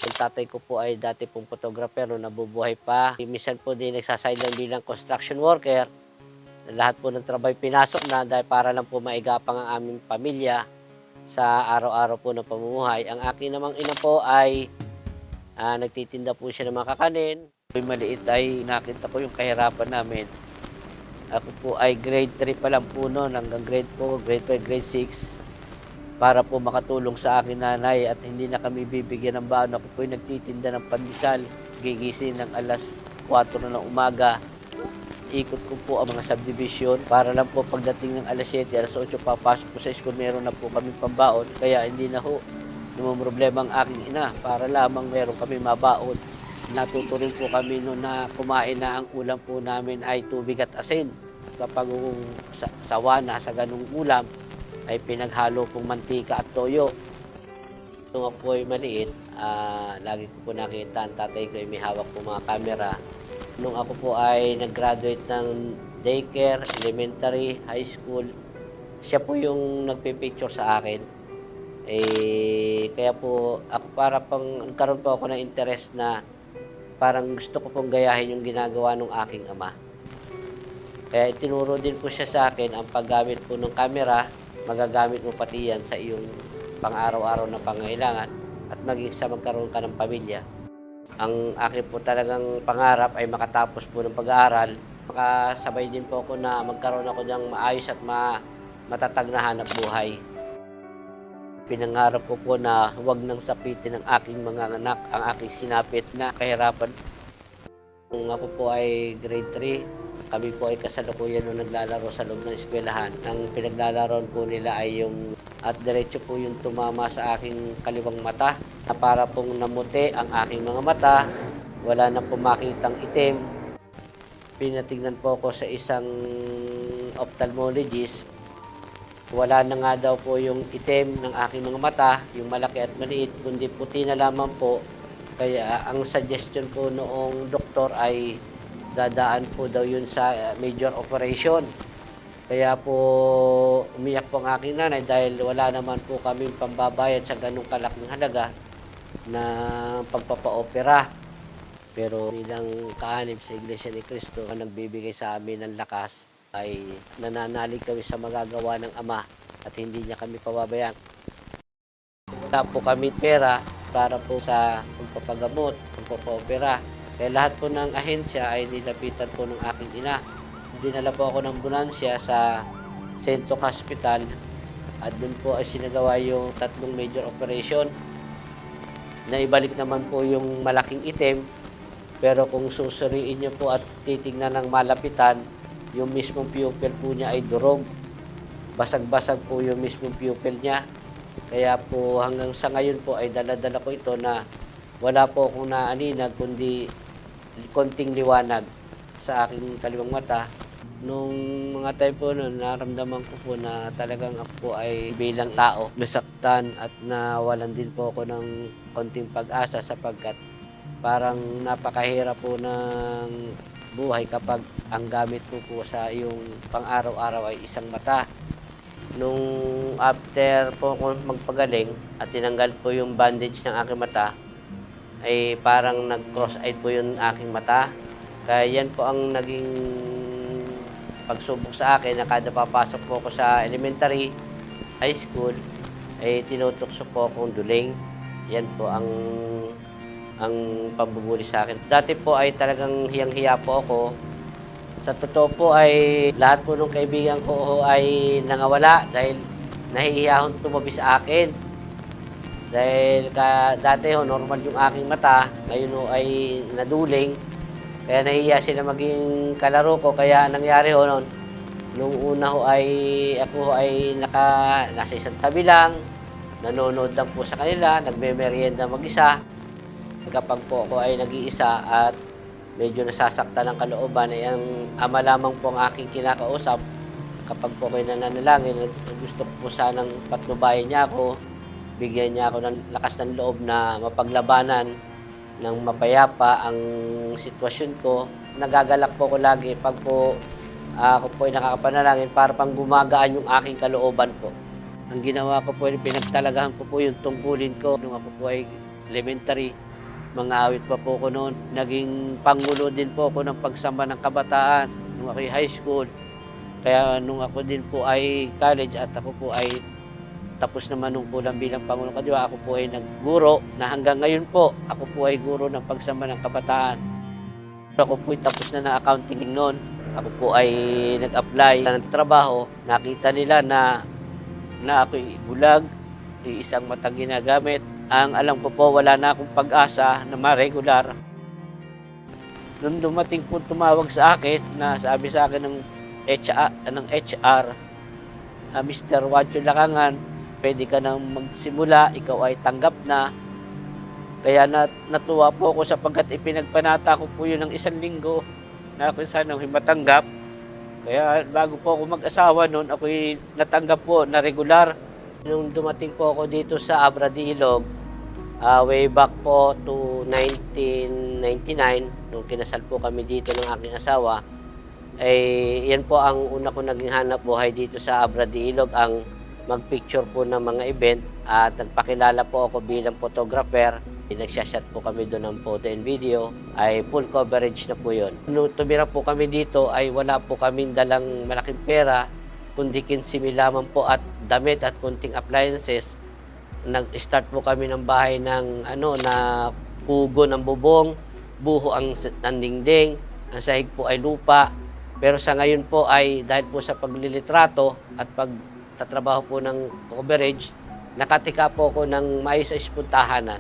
Yung tatay ko po ay dati pong photographer nung nabubuhay pa. Minsan po din nagsasideline bilang construction worker. Lahat po ng trabaho pinasok na dahil para lang po maigapang ang aming pamilya sa araw-araw po ng pamumuhay. Ang aking namang ina po ay nagtitinda po siya ng mga kakanin. Yung maliit ay nakita ko yung kahirapan namin. Ako po ay grade 3 pa lang po noon hanggang grade 4, grade 5, grade 6 para po makatulong sa akin nanay at hindi na kami bibigyan ng baon. Ako po ay nagtitinda ng pandesal, gigising ng alas 4 na ng umaga. Ikot ko po ang mga subdivision para lang po pagdating ng alas 7, alas 8 papasok po sa school, meron na po kami pambaon. Kaya hindi na ho problema ang aking ina para lamang meron kami mabaon. Natuto rin po kami noon na kumain na ang ulam po namin ay tubig at asin. Kapag sawa na sa ganung ulam, ay pinaghalo pong mantika at toyo. Nung ako po ay maliit, lagi ko po nakita ang tatay ko ay may hawak po mga camera. Nung ako po ay nag-graduate ng daycare, elementary, high school, siya po yung nagpipicture sa akin. Kaya po ako para nagkaroon po ako ng interest na parang gusto ko pong gayahin yung ginagawa ng aking ama. Kaya itinuro din po siya sa akin ang paggamit po ng camera, magagamit mo pati yan sa iyong pang-araw-araw na pangailangan at maging sa magkaroon ka ng pamilya. Ang akin po talagang pangarap ay makatapos po ng pag-aaral. Makasabay din po ako na magkaroon ako ng maayos at matatag na hanap buhay. Pinangarap ko po na huwag nang sapitin ng aking mga anak ang aking sinapit na kahirapan. Nung ako po ay grade 3, kami po ay kasalukuyan nung naglalaro sa loob ng eskwelahan. Ang pinaglalaroan po nila ay yung at diretso po yung tumama sa aking kaliwang mata na para pong namuti ang aking mga mata. Wala na po makitang itim. Pinatignan po ako sa isang ophthalmologist. Wala na nga daw po yung itim ng aking mga mata, yung malaki at maliit, kundi puti na lamang po. Kaya ang suggestion po noong doktor ay dadaan po daw yun sa major operation. Kaya po umiyak po ang aking nanay dahil wala naman po kaming pambabayad sa ganung kalaking halaga na pagpapa-opera. Pero bilang kaanib sa Iglesia ni Cristo, ang nagbibigay sa amin ng lakas ay nananalig kami sa magagawa ng Ama at hindi niya kami pababayaan. Wala po kami pera para po sa pagpapagamot, pagpapa-opera. Kaya lahat po ng ahensya ay nilapitan po ng aking ina. Dinala po ako ng ambulansya sa St. Luke Hospital at doon po ay sinagawa yung 3 major operation. Naibalik naman po yung malaking itim, pero kung susuriin niyo po at titignan ng malapitan, yung mismong pupil po niya ay durog. Basag-basag po yung mismong pupil niya. Kaya po hanggang sa ngayon po ay dala-dala ko ito na wala po akong naaninag kundi konting liwanag sa aking kaliwang mata. Nung mga time po noon, naramdaman ko po na talagang ako po ay bilang tao nasaktan at nawalan din po ako ng konting pag-asa sapagkat parang napakahirap po ng buhay kapag ang gamit po sa iyong pang-araw-araw ay isang mata. Nung after po ako magpagaling at tinanggal po yung bandage ng aking mata, ay parang nag-cross-eyed po yung aking mata. Kaya yan po ang naging pagsubok sa akin na kada papasok po ako sa elementary, high school, ay tinutokso po akong duling. Yan po ang pambubuli sa akin. Dati po ay talagang hiyang-hiya po ako. Sa totoo po ay lahat po ng kaibigan ko ay nangawala dahil nahihiya akong tumabi sa akin. Dahil dati normal yung aking mata, ngayon ay naduling. Kaya nahihiya sila maging kalaro ko. Kaya nangyari noon, nung una ay ako ay nasa isang tabi lang, nanonood lang po sa kanila, nagme-merienda mag-isa. Kapag po ako ay nag-iisa at medyo nasasaktan ng kalooban, ay ang ama lamang po ang aking kinakausap. Kapag po ako'y nananalangin, gusto ko po sanang patnubayan niya ako, bigyan niya ako ng lakas ng loob na mapaglabanan ng mapayapa ang sitwasyon ko. Nagagalak po ako lagi pag po ako po ay nakakapanalangin para pang gumagaan yung aking kalooban po. Ang ginawa ko po, pinagtalagahan ko po yung tungkulin ko nung ako po ay elementary. Mga awit pa po ko noon. Naging pangulo din po ako ng pagsamba ng kabataan nung ako'y high school. Kaya nung ako din po ay college at ako po ay tapos naman nung kulang bilang Pangulo Kadiwa, ako po ay nagguro na hanggang ngayon po, ako po ay guro ng pagsamba ng kabataan. Ako po ay tapos na ng accounting noon. Ako po ay nag-apply ng trabaho. Nakita nila na ako'y bulag, isang matang ginagamit. Ang alam ko po, wala na akong pag-asa na ma-regular. Nung dumating po tumawag sa akin, na sabi sa akin ng HR, Mr. Juancho Lacangan, pwede ka nang magsimula, ikaw ay tanggap na. Kaya natuwa po ako sapagkat ipinagpanata ko po yun ng 1 linggo na ako sana matanggap. Kaya bago po ako mag-asawa noon, ako'y natanggap po na regular. Nung dumating po ako dito sa Abra de Ilog, way back po to 1999, nung kinasal po kami dito ng aking asawa, ay yan po ang una ko naging hanap buhay dito sa Abra de Ilog, ang mag-picture po ng mga event at nagpakilala po ako bilang photographer. Nagsashot po kami doon ng photo and video, ay full coverage na po yun. Nung tumira po kami dito ay wala po kaming dalang malaking pera, kundi 15,000 lamang po at damit at kunting appliances. Nag-start po kami ng bahay ng na pugo ng bubong, buho ang dingding, ang sahig po ay lupa. Pero sa ngayon po ay dahil po sa paglilitrato at pagtatrabaho po ng coverage, nakatika po ako ng maayos sa puntahanan.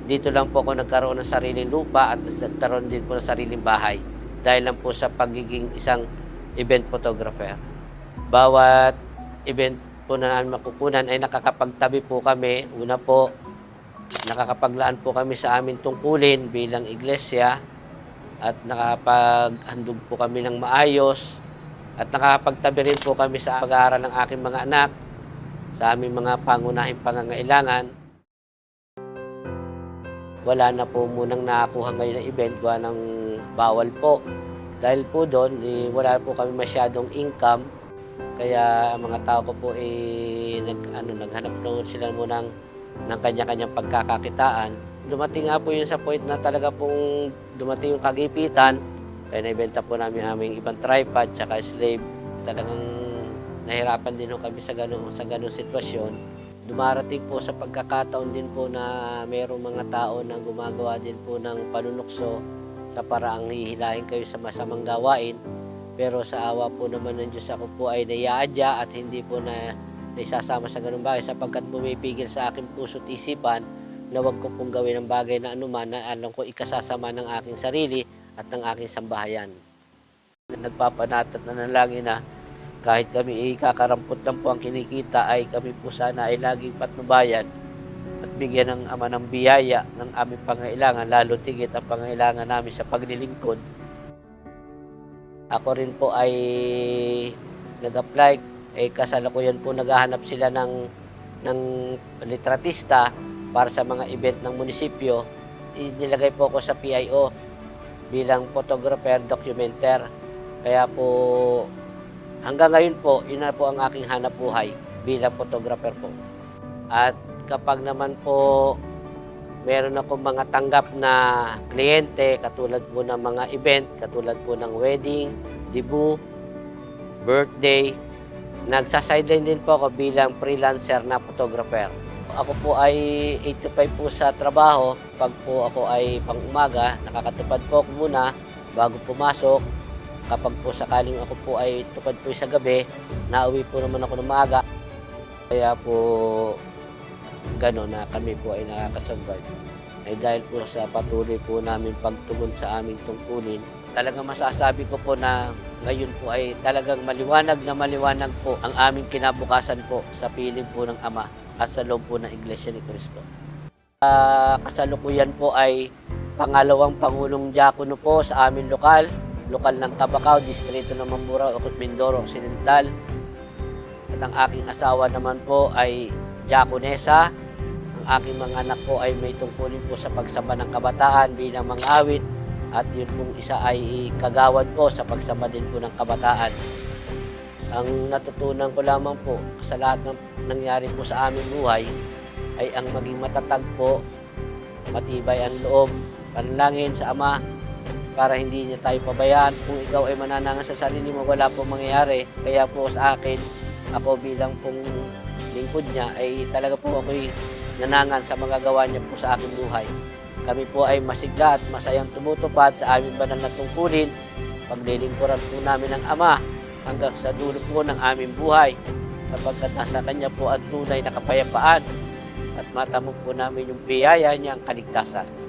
Dito lang po ako nagkaroon ng sariling lupa at nagkaroon din po ng sariling bahay dahil lang po sa pagiging isang event photographer. Bawat event po na namin makukunan ay nakakapagtabi po kami. Una po, nakakapaglaan po kami sa aming tungkulin bilang iglesia at nakapaghandog po kami ng maayos at nakakapagtabi rin po kami sa pag-aaral ng aking mga anak sa aming mga pangunahing pangangailangan. Wala na po munang nakakuha ngayon ng event, gawa ng bawal po. Dahil po doon, wala po kami masyadong income. Kaya ang mga tao ko po naghanap noon sila muna ng kanya-kanyang pagkakakitaan. Dumating nga po yun sa point na talaga pong dumating yung kagipitan. Kaya naibenta po namin aming ibang tripod tsaka slave. Talagang nahirapan din po kami sa ganung sitwasyon. Dumarating po sa pagkakataon din po na mayroong mga tao na gumagawa din po ng panunukso sa paraang hihilahin kayo sa masamang gawain. Pero sa awa po naman ng Diyos, ako po ay naiaadya at hindi po na naisasama sa ganung bagay sapagkat bumipigil sa aking puso't isipan na huwag ko pong gawin ang bagay na anuman na alam ko ikasasama ng aking sarili at ng aking sambahayan. Nagpapanatat na lagi na kahit kami ikakarampot lang po ang kinikita ay kami po sana ay laging patnubayan at bigyan ng Ama ng biyaya ng aming pangailangan, lalo tigit ang pangailangan namin sa paglilingkod. Ako rin po ay nag-apply, kasalukuyan po naghahanap sila ng litratista para sa mga event ng munisipyo. Nilagay po ako sa PIO bilang photographer, documenter. Kaya po hanggang ngayon po, yun na po ang aking hanap buhay bilang photographer po. At kapag naman po meron akong mga tanggap na kliyente, katulad po ng mga event, katulad po ng wedding, debut, birthday, nagsasideline din po ako bilang freelancer na photographer. Ako po ay 8 to 5 po sa trabaho. Pag po ako ay pang-umaga, nakakatupad po ako muna bago pumasok. Kapag po sakaling ako po ay tupad po sa gabi, nauwi po naman ako ng maaga. Kaya po gano'n na kami po ay nakakasurvive. Ay dahil po sa patuloy po namin pagtugon sa aming tungkulin, talagang masasabi ko po na ngayon po ay talagang maliwanag na maliwanag po ang aming kinabukasan po sa piling po ng Ama at sa loob po ng Iglesia ni Cristo. Kasalukuyan po ay pangalawang Pangulong Diakono po sa aming lokal ng Cabacao, Distrito ng Mamburao, Mindoro Occidental. At ang aking asawa naman po ay Diakonesa. Ang aking mga anak po ay may tungkulin po sa pagsamba ng kabataan bilang mga awit. At yun pong isa ay kagawad po sa pagsamba din po ng kabataan. Ang natutunan ko lamang po sa lahat ng nangyari po sa aming buhay ay ang maging matatag po matibay ang loob, panalangin sa Ama para hindi niya tayo pabayaan. Kung ikaw ay mananangan sa sarili mo, wala pong mangyayari. Kaya po sa akin, ako bilang pong lingkod niya, ay talaga po ako'y nanangan sa mga gawa niya po sa aking buhay. Kami po ay masigla at masayang tumutupad sa aming banal na tungkulin. Paglilingkuran po namin ang Ama hanggang sa dulo po ng aming buhay, sapagkat nasa Kanya po ang tunay na kapayapaan at matamo po namin yung biyaya niyang kaligtasan.